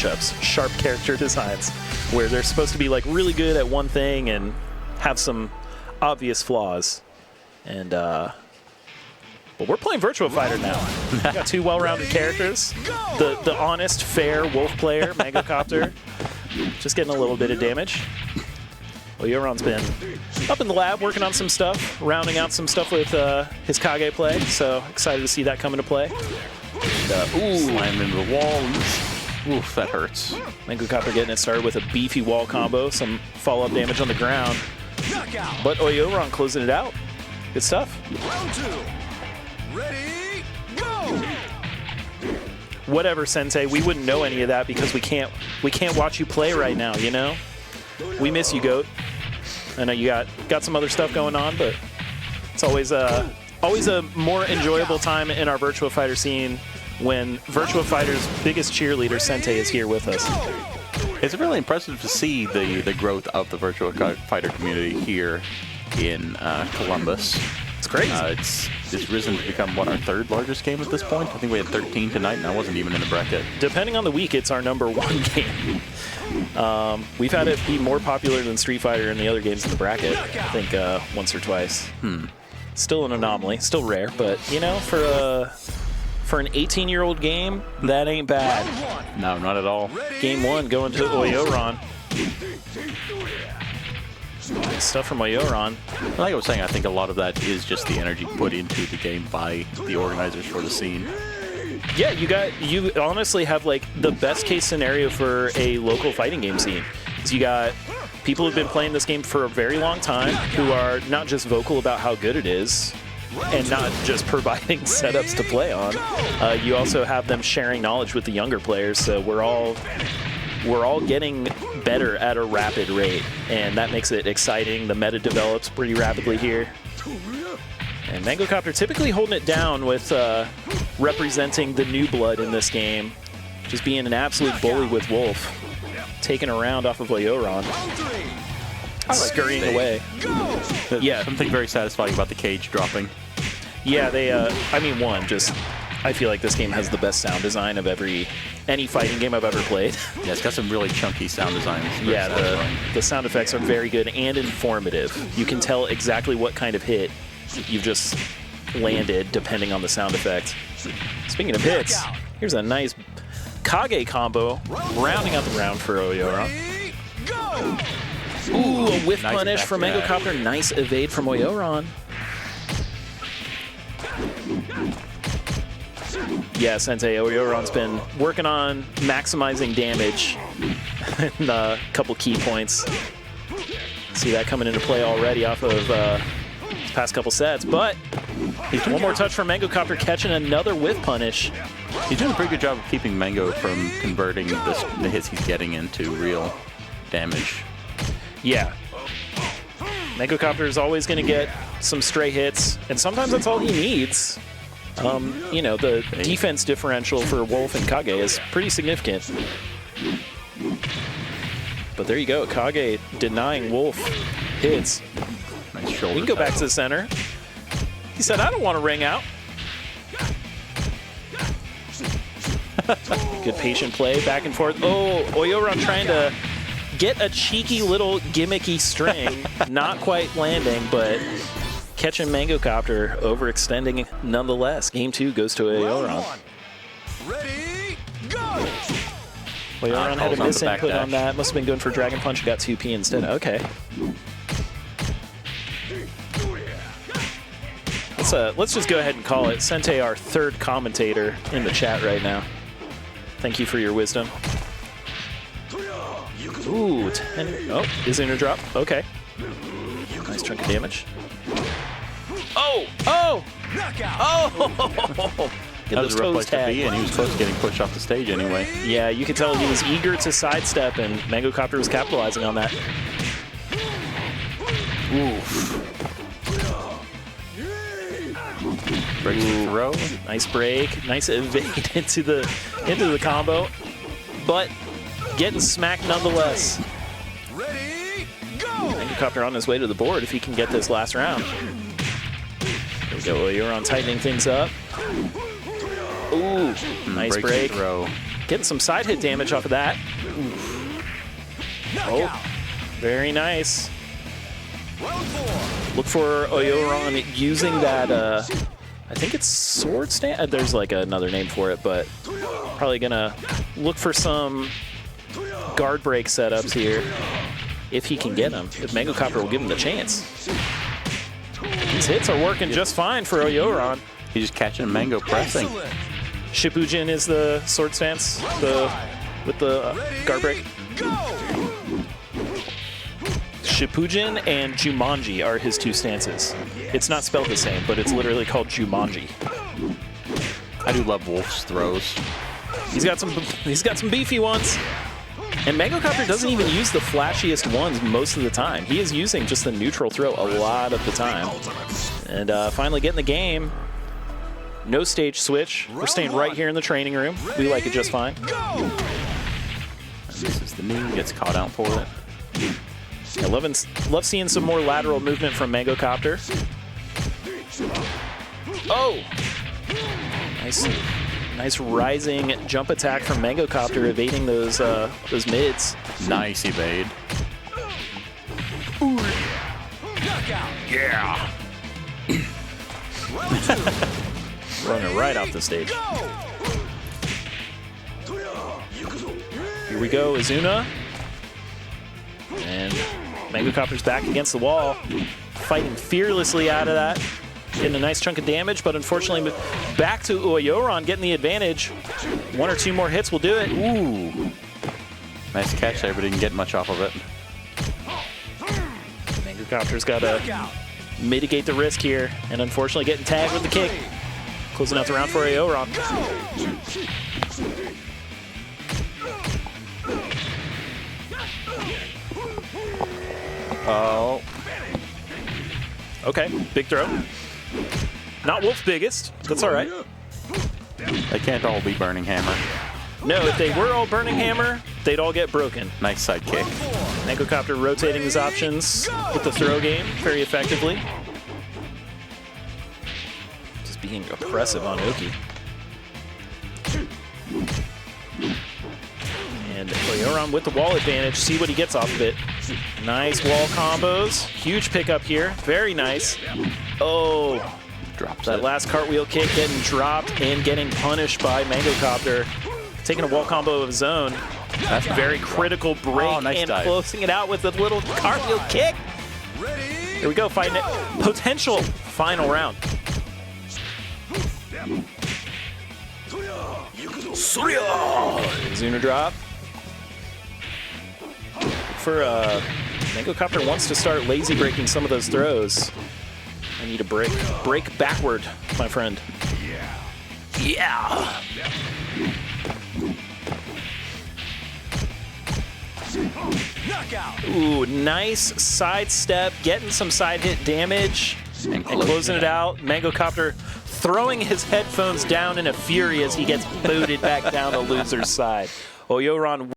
matchups, sharp character designs, where they're supposed to be like really good at one thing and have some obvious flaws. And but we're playing Virtua Fighter now. We got two well-rounded characters. The honest, fair wolf player, Mangocopter, just getting a little bit of damage. Oioron's been up in the lab working on some stuff, rounding out some stuff with his Kage play, so excited to see that come into play. And, slam into the wall. Oof, that hurts. Mangocopter getting it started with a beefy wall combo, some follow-up damage on the ground. But Oioron closing it out. Good stuff. Round 2. Ready, go! Whatever, Sensei, we wouldn't know any of that because we can't watch you play right now, you know? We miss you, Goat. I know you got some other stuff going on, but it's always a more enjoyable time in our Virtua Fighter scene when Virtua Fighter's biggest cheerleader, Sensei, is here with us. It's really impressive to see the growth of the Virtua Fighter community here in Columbus. It's crazy. It's risen to become, what, our third largest game at this point? I think we had 13 tonight, and I wasn't even in the bracket. Depending on the week, it's our #1 game. We've had it be more popular than Street Fighter and the other games in the bracket, I think once or twice. Still an anomaly, still rare, but, you know, for an 18-year-old game, that ain't bad. No, not at all. Game 1 going to Oioron. Nice stuff from Oioron. Like I was saying, I think a lot of that is just the energy put into the game by the organizers for the scene. Yeah, you honestly have like the best case scenario for a local fighting game scene. Because you got people who've been playing this game for a very long time who are not just vocal about how good it is and not just providing setups to play on. You also have them sharing knowledge with the younger players, so we're all getting better at a rapid rate, and that makes it exciting. The meta develops pretty rapidly here. And Mangocopter typically holding it down with representing the new blood in this game. Just being an absolute bully with Wolf. Taking a round off of Oioron. Scurrying away. Yeah. Something very satisfying about the cage dropping. Yeah, I mean, I feel like this game has the best sound design of any fighting game I've ever played. Yeah, it's got some really chunky sound designs. Yeah, the sound effects are very good and informative. You can tell exactly what kind of hit you've just landed depending on the sound effect. Speaking of hits, here's a nice Kage combo, rounding out the round for Oioron. Ooh, a whiff punish from Mangocopter. Nice evade from Oioron. Yeah, Sensei, Oioron's been working on maximizing damage in a couple key points. See that coming into play already off of his past couple sets, but one more touch from Mangocopter, catching another whiff punish. He's doing a pretty good job of keeping Mango from converting the hits he's getting into real damage. Yeah. Mangocopter is always going to get some stray hits, and sometimes that's all he needs. You know, the defense differential for Wolf and Kage is pretty significant. But there you go, Kage denying Wolf hits. Nice shoulder. We can go back to the center. He said, I don't want to ring out. Good patient play, back and forth. Oh, Oioron trying to get a cheeky little gimmicky string. Not quite landing, but catching Mangocopter, overextending nonetheless. Game 2 goes to Oioron. Ready, go! Oioron had a misinput on that. Must have been going for Dragon Punch. Got 2P instead. Okay. Let's just go ahead and call it. Sensei, our third commentator in the chat right now. Thank you for your wisdom. Ooh, 10. Oh, is it in a drop? Okay. Nice chunk of damage. Oh! Oh! Oh! That was a rough place to be, and he was close to getting pushed off the stage anyway. Yeah, you could tell he was eager to sidestep, and Mangocopter was capitalizing on that. Oof. Breaks the throw. Nice break. Nice evade into the combo. But getting smacked nonetheless. Ready, go! Mangocopter on his way to the board if he can get this last round. There we go. Oioron tightening things up. Ooh, nice break. Throw. Getting some side hit damage off of that. Oh, very nice. Look for Oioron using that, I think it's sword stand? There's like another name for it, but probably gonna look for some guard break setups here if he can get them. If Mangocopter will give him the chance. These hits are working just fine for Oioron. He's just catching Mango pressing. Shippujin is the sword stance with the guard break. Shippujin and Jumanji are his two stances. It's not spelled the same, but it's literally called Jumanji. I do love Wolf's throws. He's got some beefy ones. And Mangocopter doesn't even use the flashiest ones most of the time. He is using just the neutral throw a lot of the time. And finally getting the game. No stage switch. We're staying right here in the training room. We like it just fine. And this is the knee. Gets caught out for it. I love seeing some more lateral movement from Mangocopter. Oh! Nice rising jump attack from Mangocopter, evading those mids. Nice evade. Yeah! Running right off the stage. Here we go, Izuna. And Mangocopter's back against the wall, fighting fearlessly out of that. Getting a nice chunk of damage, but unfortunately back to Oioron getting the advantage. One or two more hits will do it. Ooh. Nice catch there, but didn't get much off of it. Mangocopter's got to mitigate the risk here, and unfortunately getting tagged with the kick. Closing out the round for Oioron. Oh. Okay, big throw. Not Wolf's biggest. That's all right. They can't all be Burning Hammer. No, if they were all Burning Hammer, they'd all get broken. Nice side kick. Mangocopter rotating his options with the throw game very effectively. Just being oppressive on Oki. And Oioron with the wall advantage. See what he gets off of it. Nice wall combos. Huge pickup here. Very nice. Oh, Drops that it. last cartwheel kick getting dropped and getting punished by Mangocopter. Taking a wall combo of his own. That's a very critical break nice and dive. closing it out with a little cartwheel kick. Here we go, fighting it. Potential final round. Zuna drop. For Mangocopter wants to start lazy breaking some of those throws. I need a break backward, my friend. Yeah. Ooh, nice sidestep, getting some side hit damage and closing it out. Mangocopter throwing his headphones down in a fury as he gets booted back down the loser's side. Oioron